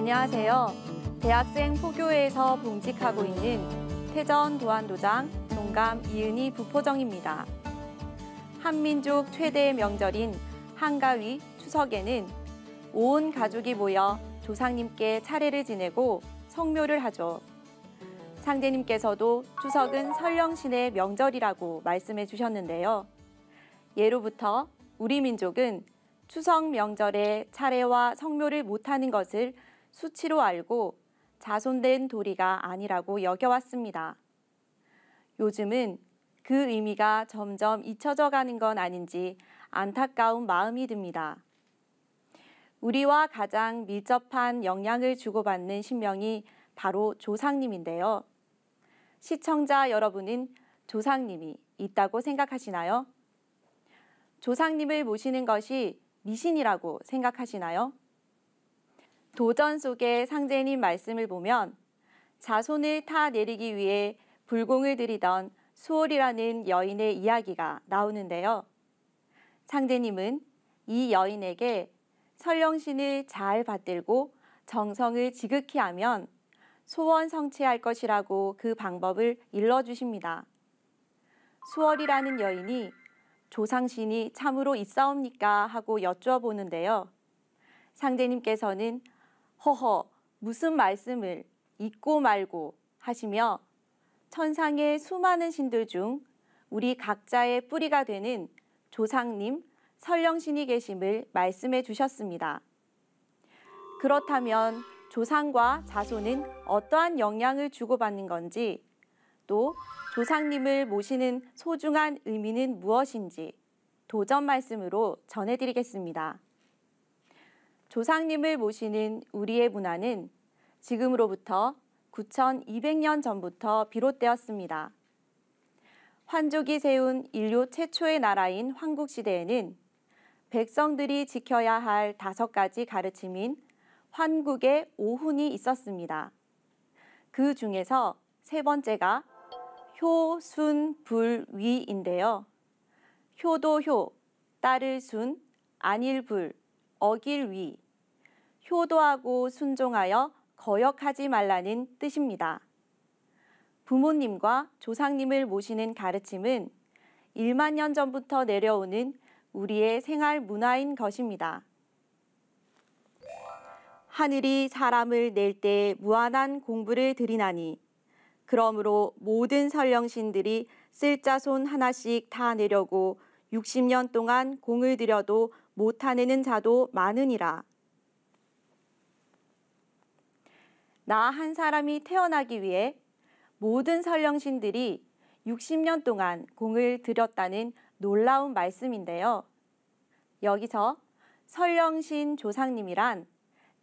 안녕하세요. 대학생 포교회에서 봉직하고 있는 태전 도안도장 종감 이은희 부포정입니다. 한민족 최대의 명절인 한가위 추석에는 온 가족이 모여 조상님께 차례를 지내고 성묘를 하죠. 상제님께서도 추석은 설령신의 명절이라고 말씀해 주셨는데요. 예로부터 우리 민족은 추석 명절에 차례와 성묘를 못하는 것을 수치로 알고 자손된 도리가 아니라고 여겨왔습니다. 요즘은 그 의미가 점점 잊혀져 가는 건 아닌지 안타까운 마음이 듭니다. 우리와 가장 밀접한 영향을 주고받는 신명이 바로 조상님인데요. 시청자 여러분은 조상님이 있다고 생각하시나요? 조상님을 모시는 것이 미신이라고 생각하시나요? 도전 속의 상제님 말씀을 보면 자손을 타내리기 위해 불공을 들이던 수월이라는 여인의 이야기가 나오는데요. 상제님은 이 여인에게 설령신을 잘 받들고 정성을 지극히 하면 소원 성취할 것이라고 그 방법을 일러주십니다. 수월이라는 여인이 조상신이 참으로 있사옵니까? 하고 여쭈어보는데요. 상제님께서는 허허 무슨 말씀을 잊고 말고 하시며 천상의 수많은 신들 중 우리 각자의 뿌리가 되는 조상님, 설령신이 계심을 말씀해 주셨습니다. 그렇다면 조상과 자손은 어떠한 영향을 주고받는 건지, 또 조상님을 모시는 소중한 의미는 무엇인지 도전 말씀으로 전해드리겠습니다. 조상님을 모시는 우리의 문화는 지금으로부터 9,200년 전부터 비롯되었습니다. 환족이 세운 인류 최초의 나라인 황국시대에는 백성들이 지켜야 할 5가지 가르침인 환국의 5훈이 있었습니다. 그 중에서 세 번째가 효, 순, 불, 위인데요. 효도 효, 따를 순, 안일 불, 어길 위. 효도하고 순종하여 거역하지 말라는 뜻입니다. 부모님과 조상님을 모시는 가르침은 1만 년 전부터 내려오는 우리의 생활 문화인 것입니다. 하늘이 사람을 낼 때 무한한 공부를 들이나니 그러므로 모든 설령신들이 쓸 자손 하나씩 다 내려고 60년 동안 공을 들여도 못하내는 자도 많으니라. 나 한 사람이 태어나기 위해 모든 설령신들이 60년 동안 공을 들였다는 놀라운 말씀인데요. 여기서 설령신 조상님이란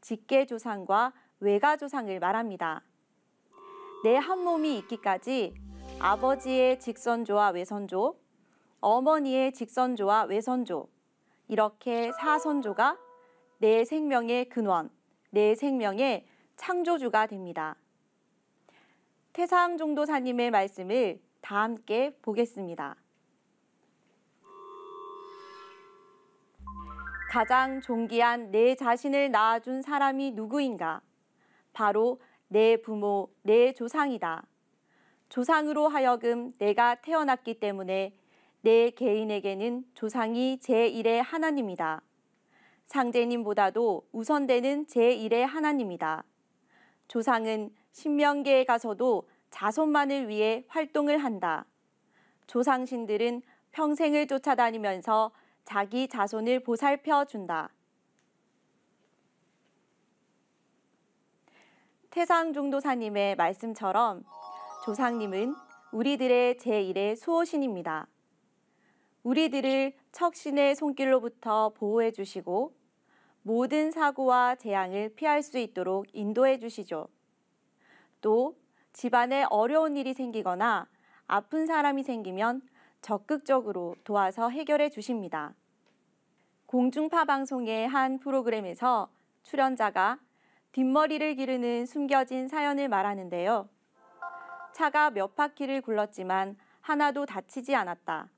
직계조상과 외가조상을 말합니다. 내 한 몸이 있기까지 아버지의 직선조와 외선조, 어머니의 직선조와 외선조, 이렇게 4선조가 내 생명의 근원, 내 생명의 창조주가 됩니다. 태상종도사님의 말씀을 다 함께 보겠습니다. 가장 존귀한 내 자신을 낳아준 사람이 누구인가? 바로 내 부모, 내 조상이다. 조상으로 하여금 내가 태어났기 때문에 내 개인에게는 조상이 제1의 하나님이다. 상제님보다도 우선되는 제1의 하나님이다. 조상은 신명계에 가서도 자손만을 위해 활동을 한다. 조상신들은 평생을 쫓아다니면서 자기 자손을 보살펴 준다. 태상종도사님의 말씀처럼 조상님은 우리들의 제1의 수호신입니다. 우리들을 척신의 손길로부터 보호해 주시고 모든 사고와 재앙을 피할 수 있도록 인도해 주시죠. 또 집안에 어려운 일이 생기거나 아픈 사람이 생기면 적극적으로 도와서 해결해 주십니다. 공중파 방송의 한 프로그램에서 출연자가 뒷머리를 기르는 숨겨진 사연을 말하는데요. 차가 몇 바퀴를 굴렀지만 하나도 다치지 않았다.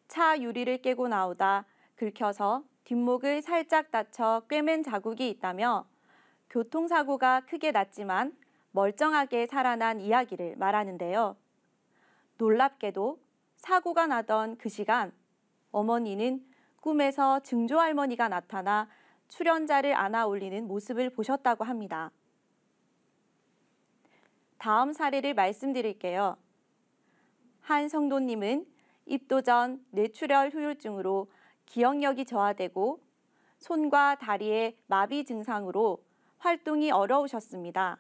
차 유리를 깨고 나오다 긁혀서 뒷목을 살짝 다쳐 꿰맨 자국이 있다며 교통사고가 크게 났지만 멀쩡하게 살아난 이야기를 말하는데요. 놀랍게도 사고가 나던 그 시간, 어머니는 꿈에서 증조할머니가 나타나 출연자를 안아 올리는 모습을 보셨다고 합니다. 다음 사례를 말씀드릴게요. 한 성도님은 입도 전 뇌출혈 후유증으로 기억력이 저하되고 손과 다리의 마비 증상으로 활동이 어려우셨습니다.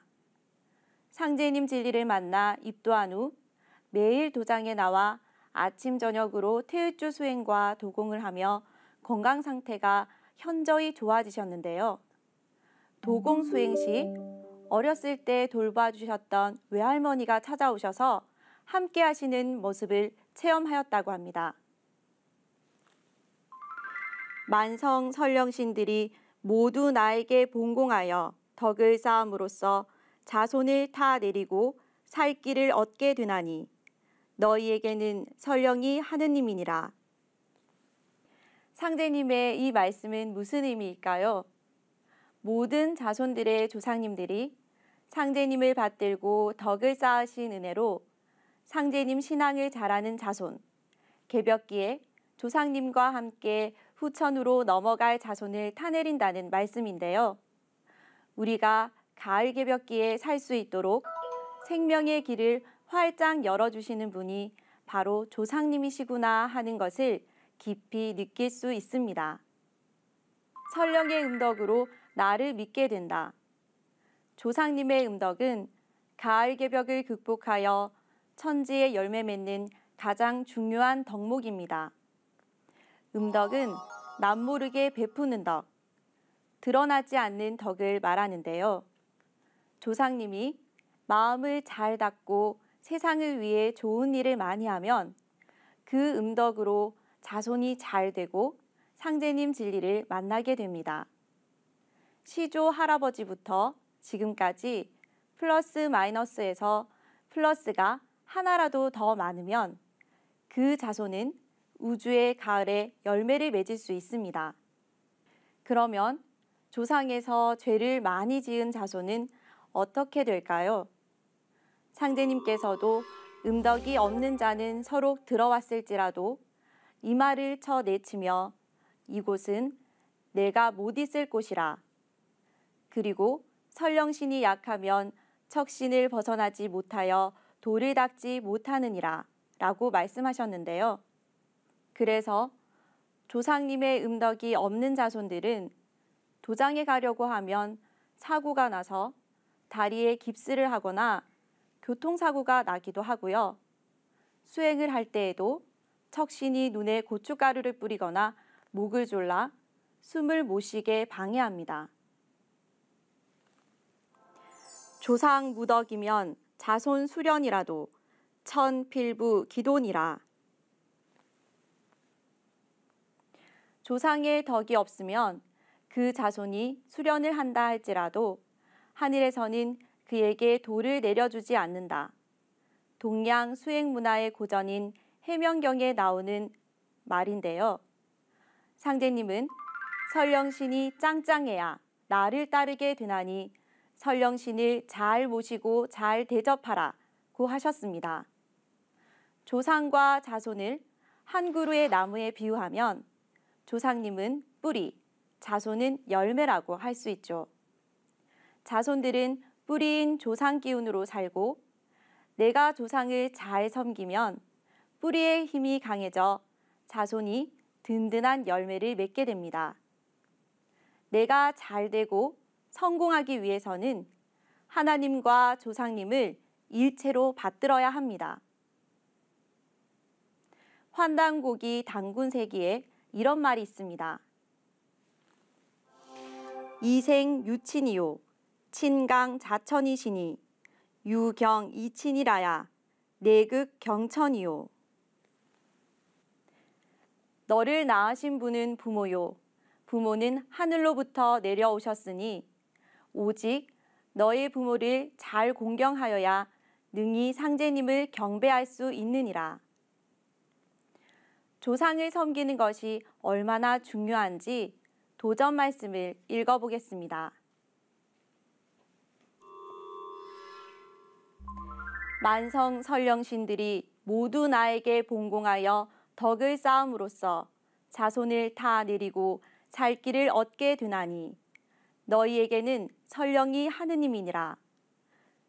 상제님 진리를 만나 입도한 후 매일 도장에 나와 아침 저녁으로 태을주 수행과 도공을 하며 건강 상태가 현저히 좋아지셨는데요. 도공 수행 시 어렸을 때 돌봐주셨던 외할머니가 찾아오셔서 함께 하시는 모습을 체험하였다고 합니다. 만성 선령신들이 모두 나에게 봉공하여 덕을 쌓음으로써 자손을 타 내리고 살 길을 얻게 되나니 너희에게는 설령이 하느님이니라. 상제님의 이 말씀은 무슨 의미일까요? 모든 자손들의 조상님들이 상제님을 받들고 덕을 쌓으신 은혜로 상제님 신앙을 잘하는 자손, 개벽기에 조상님과 함께 후천으로 넘어갈 자손을 타내린다는 말씀인데요. 우리가 가을 개벽기에 살 수 있도록 생명의 길을 활짝 열어주시는 분이 바로 조상님이시구나 하는 것을 깊이 느낄 수 있습니다. 설령의 음덕으로 나를 믿게 된다. 조상님의 음덕은 가을 개벽을 극복하여 천지의 열매 맺는 가장 중요한 덕목입니다. 음덕은 남모르게 베푸는 덕, 드러나지 않는 덕을 말하는데요. 조상님이 마음을 잘 닫고 세상을 위해 좋은 일을 많이 하면 그 음덕으로 자손이 잘 되고 상제님 진리를 만나게 됩니다. 시조 할아버지부터 지금까지 플러스 마이너스에서 플러스가 하나라도 더 많으면 그 자손은 우주의 가을에 열매를 맺을 수 있습니다. 그러면 조상에서 죄를 많이 지은 자손은 어떻게 될까요? 상제님께서도 음덕이 없는 자는 서로 들어왔을지라도 이마를 쳐 내치며 이곳은 내가 못 있을 곳이라. 그리고 설령신이 약하면 척신을 벗어나지 못하여 돌을 닦지 못하느니라 라고 말씀하셨는데요. 그래서 조상님의 음덕이 없는 자손들은 도장에 가려고 하면 사고가 나서 다리에 깁스를 하거나 교통사고가 나기도 하고요. 수행을 할 때에도 척신이 눈에 고춧가루를 뿌리거나 목을 졸라 숨을 못 쉬게 방해합니다. 조상 무덕이면 자손 수련이라도 천필부 기돈이라. 조상의 덕이 없으면 그 자손이 수련을 한다 할지라도 하늘에서는 그에게 돌을 내려주지 않는다. 동양 수행 문화의 고전인 해명경에 나오는 말인데요. 상제님은 설령신이 짱짱해야 나를 따르게 되나니 설령신을 잘 모시고 잘 대접하라고 하셨습니다. 조상과 자손을 한 그루의 나무에 비유하면 조상님은 뿌리, 자손은 열매라고 할 수 있죠. 자손들은 뿌리인 조상 기운으로 살고 내가 조상을 잘 섬기면 뿌리의 힘이 강해져 자손이 든든한 열매를 맺게 됩니다. 내가 잘 되고 성공하기 위해서는 하나님과 조상님을 일체로 받들어야 합니다. 환단고기 단군세기에 이런 말이 있습니다. 이생 유친이요 친강 자천이시니 유경 이친이라야 내극 경천이요. 너를 낳으신 분은 부모요 부모는 하늘로부터 내려오셨으니 오직 너의 부모를 잘 공경하여야 능히 상제님을 경배할 수 있느니라. 조상을 섬기는 것이 얼마나 중요한지 도전 말씀을 읽어보겠습니다. 만성 선령신들이 모두 나에게 봉공하여 덕을 쌓음으로써 자손을 다 내리고 살 길을 얻게 되나니 너희에게는 설령이 하느님이니라.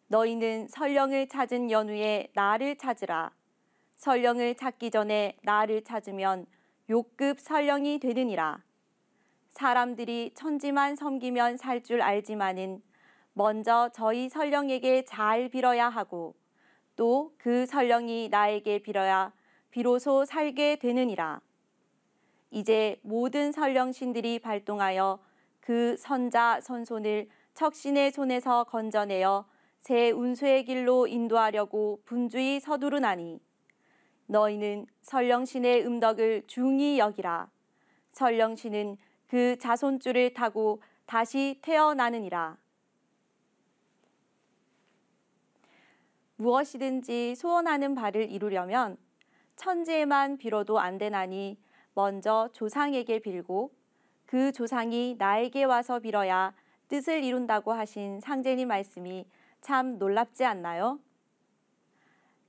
너희는 설령을 찾은 연후에 나를 찾으라. 설령을 찾기 전에 나를 찾으면 욕급 설령이 되느니라. 사람들이 천지만 섬기면 살 줄 알지만은 먼저 저희 설령에게 잘 빌어야 하고 또 그 설령이 나에게 빌어야 비로소 살게 되느니라. 이제 모든 설령신들이 발동하여 그 선자 선손을 척신의 손에서 건져내어 새 운수의 길로 인도하려고 분주히 서두르나니 너희는 설령신의 음덕을 중히 여기라. 설령신은 그 자손줄을 타고 다시 태어나느니라. 무엇이든지 소원하는 바를 이루려면 천지에만 빌어도 안 되나니 먼저 조상에게 빌고 그 조상이 나에게 와서 빌어야 뜻을 이룬다고 하신 상제님 말씀이 참 놀랍지 않나요?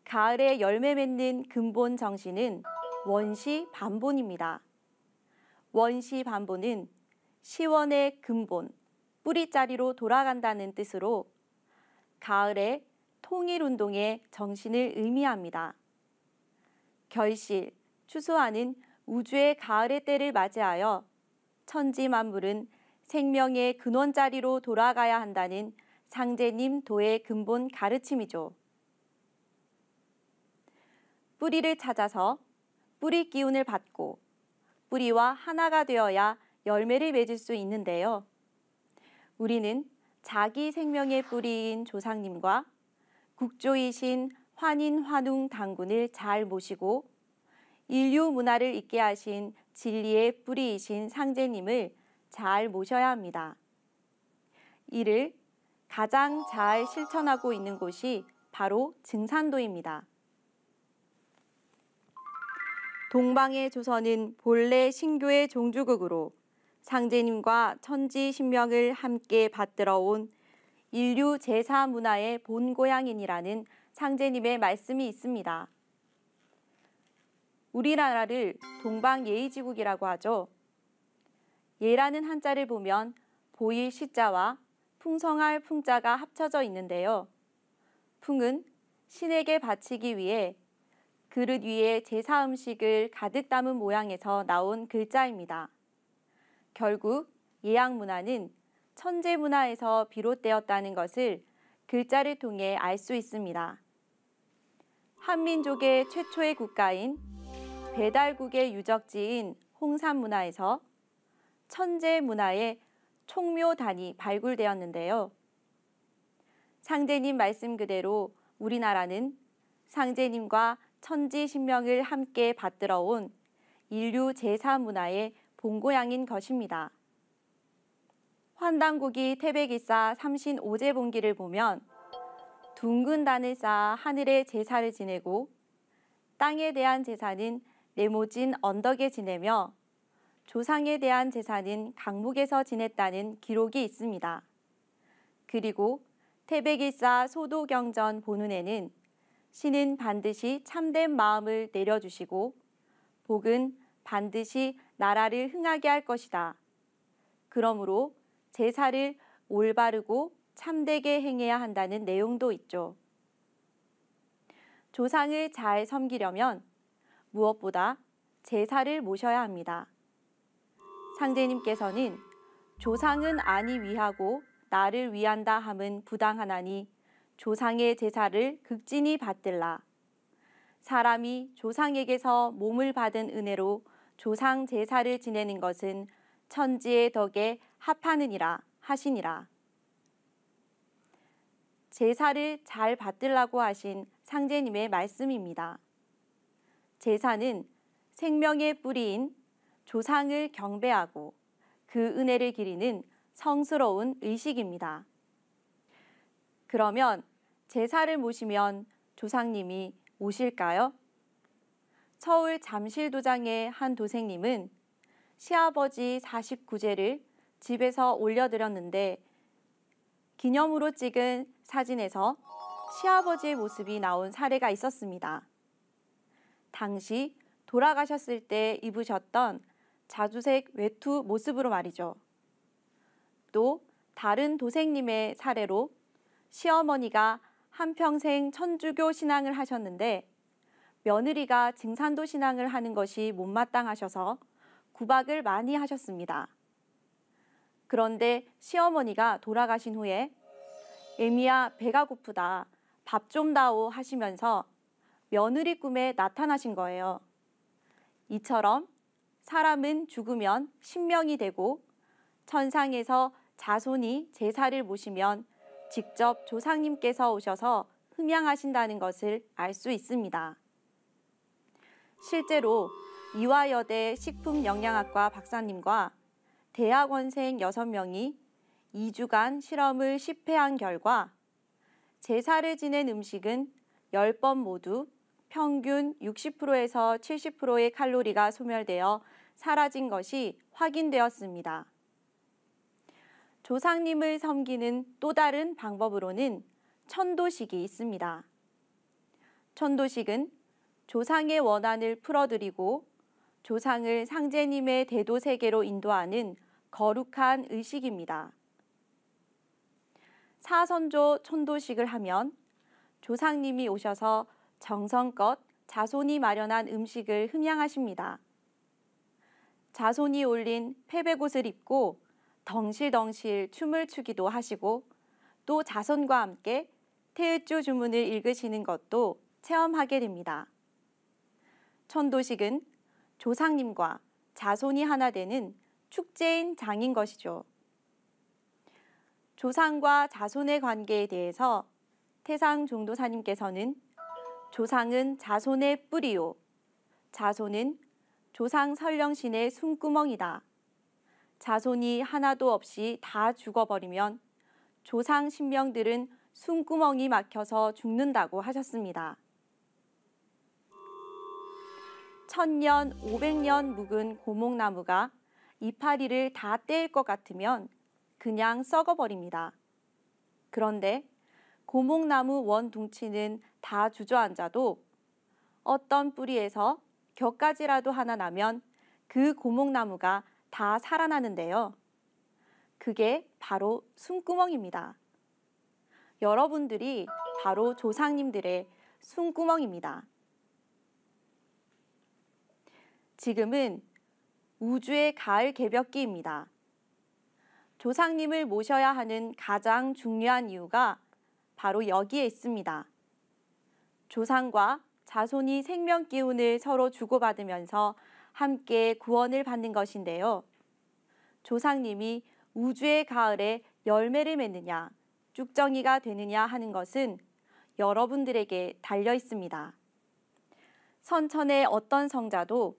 가을에 열매 맺는 근본 정신은 원시 반본입니다. 원시 반본은 시원의 근본, 뿌리자리로 돌아간다는 뜻으로 가을의 통일운동의 정신을 의미합니다. 결실, 추수하는 우주의 가을의 때를 맞이하여 천지 만물은 생명의 근원자리로 돌아가야 한다는 상제님 도의 근본 가르침이죠. 뿌리를 찾아서 뿌리 기운을 받고 뿌리와 하나가 되어야 열매를 맺을 수 있는데요. 우리는 자기 생명의 뿌리인 조상님과 국조이신 환인 환웅 당군을 잘 모시고 인류 문화를 있게 하신 진리의 뿌리이신 상제님을 잘 모셔야 합니다. 이를 가장 잘 실천하고 있는 곳이 바로 증산도입니다. 동방의 조선은 본래 신교의 종주국으로 상제님과 천지 신명을 함께 받들어 온 인류 제사 문화의 본고향이니라는 상제님의 말씀이 있습니다. 우리나라를 동방예의지국이라고 하죠. 예라는 한자를 보면 보일 시자와 풍성할 풍자가 합쳐져 있는데요. 풍은 신에게 바치기 위해 그릇 위에 제사 음식을 가득 담은 모양에서 나온 글자입니다. 결국 예양 문화는 천재 문화에서 비롯되었다는 것을 글자를 통해 알 수 있습니다. 한민족의 최초의 국가인 배달국의 유적지인 홍산 문화에서 천재 문화의 총묘단이 발굴되었는데요. 상제님 말씀 그대로 우리나라는 상제님과 천지 신명을 함께 받들어 온 인류 제사 문화의 본고향인 것입니다. 환단고기 태백일사 삼신오제봉기를 보면 둥근 단을 쌓아 하늘에 제사를 지내고 땅에 대한 제사는 네모진 언덕에 지내며 조상에 대한 제사는 강목에서 지냈다는 기록이 있습니다. 그리고 태백일사 소도경전 본운에는 신은 반드시 참된 마음을 내려주시고 복은 반드시 나라를 흥하게 할 것이다. 그러므로 제사를 올바르고 참되게 행해야 한다는 내용도 있죠. 조상을 잘 섬기려면 무엇보다 제사를 모셔야 합니다. 상제님께서는 조상은 아니 위하고 나를 위한다 함은 부당하나니 조상의 제사를 극진히 받들라. 사람이 조상에게서 몸을 받은 은혜로 조상 제사를 지내는 것은 천지의 덕에 합하느니라 하시니라. 제사를 잘 받들라고 하신 상제님의 말씀입니다. 제사는 생명의 뿌리인 조상을 경배하고 그 은혜를 기리는 성스러운 의식입니다. 그러면 제사를 모시면 조상님이 오실까요? 서울 잠실도장의 한 도생님은 시아버지 49제를 집에서 올려드렸는데 기념으로 찍은 사진에서 시아버지의 모습이 나온 사례가 있었습니다. 당시 돌아가셨을 때 입으셨던 자주색 외투 모습으로 말이죠. 또 다른 도생님의 사례로 시어머니가 한평생 천주교 신앙을 하셨는데 며느리가 증산도 신앙을 하는 것이 못마땅하셔서 구박을 많이 하셨습니다. 그런데 시어머니가 돌아가신 후에 애미야 배가 고프다, 밥 좀 다오 하시면서 며느리 꿈에 나타나신 거예요. 이처럼 사람은 죽으면 신명이 되고 천상에서 자손이 제사를 모시면 직접 조상님께서 오셔서 흠양하신다는 것을 알 수 있습니다. 실제로 이화여대 식품영양학과 박사님과 대학원생 6명이 2주간 실험을 10회한 결과 제사를 지낸 음식은 10번 모두 평균 60%에서 70%의 칼로리가 소멸되어 사라진 것이 확인되었습니다. 조상님을 섬기는 또 다른 방법으로는 천도식이 있습니다. 천도식은 조상의 원한을 풀어드리고 조상을 상제님의 대도 세계로 인도하는 거룩한 의식입니다. 사선조 천도식을 하면 조상님이 오셔서 정성껏 자손이 마련한 음식을 흠양하십니다. 자손이 올린 패배옷을 입고 덩실덩실 춤을 추기도 하시고 또 자손과 함께 태읒주 주문을 읽으시는 것도 체험하게 됩니다. 천도식은 조상님과 자손이 하나 되는 축제인 장인 것이죠. 조상과 자손의 관계에 대해서 태상 종도사님께서는 조상은 자손의 뿌리요, 자손은 조상 설령신의 숨구멍이다. 자손이 하나도 없이 다 죽어버리면 조상 신명들은 숨구멍이 막혀서 죽는다고 하셨습니다. 1000년, 500년 묵은 고목나무가 이파리를 다 떼일 것 같으면 그냥 썩어버립니다. 그런데 고목나무 원둥치는 다 주저앉아도 어떤 뿌리에서 격가지라도 하나 나면 그 고목나무가 다 살아나는데요. 그게 바로 숨구멍입니다. 여러분들이 바로 조상님들의 숨구멍입니다. 지금은 우주의 가을 개벽기입니다. 조상님을 모셔야 하는 가장 중요한 이유가 바로 여기에 있습니다. 조상과 자손이 생명 기운을 서로 주고받으면서 함께 구원을 받는 것인데요. 조상님이 우주의 가을에 열매를 맺느냐, 쭉정이가 되느냐 하는 것은 여러분들에게 달려 있습니다. 선천의 어떤 성자도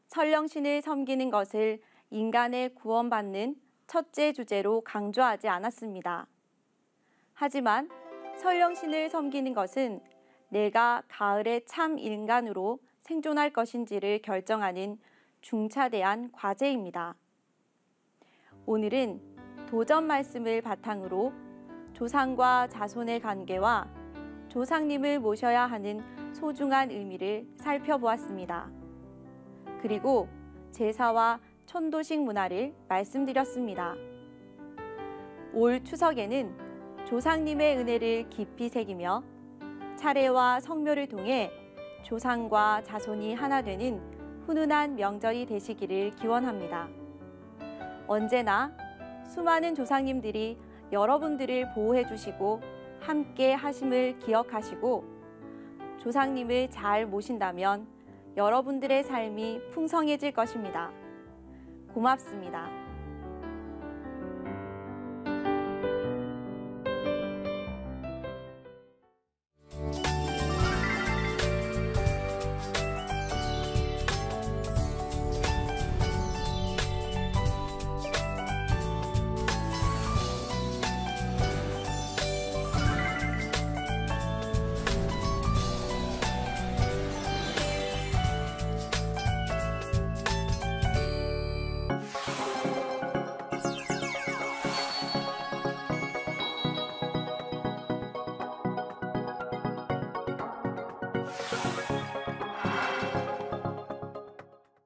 설령신을 섬기는 것을 인간의 구원받는 첫째 주제로 강조하지 않았습니다. 하지만 설령신을 섬기는 것은 내가 가을에 참 인간으로 생존할 것인지를 결정하는 중차대한 과제입니다. 오늘은 도전 말씀을 바탕으로 조상과 자손의 관계와 조상님을 모셔야 하는 소중한 의미를 살펴보았습니다. 그리고 제사와 천도식 문화를 말씀드렸습니다. 올 추석에는 조상님의 은혜를 깊이 새기며 차례와 성묘를 통해 조상과 자손이 하나 되는 훈훈한 명절이 되시기를 기원합니다. 언제나 수많은 조상님들이 여러분들을 보호해 주시고 함께 하심을 기억하시고 조상님을 잘 모신다면 여러분들의 삶이 풍성해질 것입니다. 고맙습니다.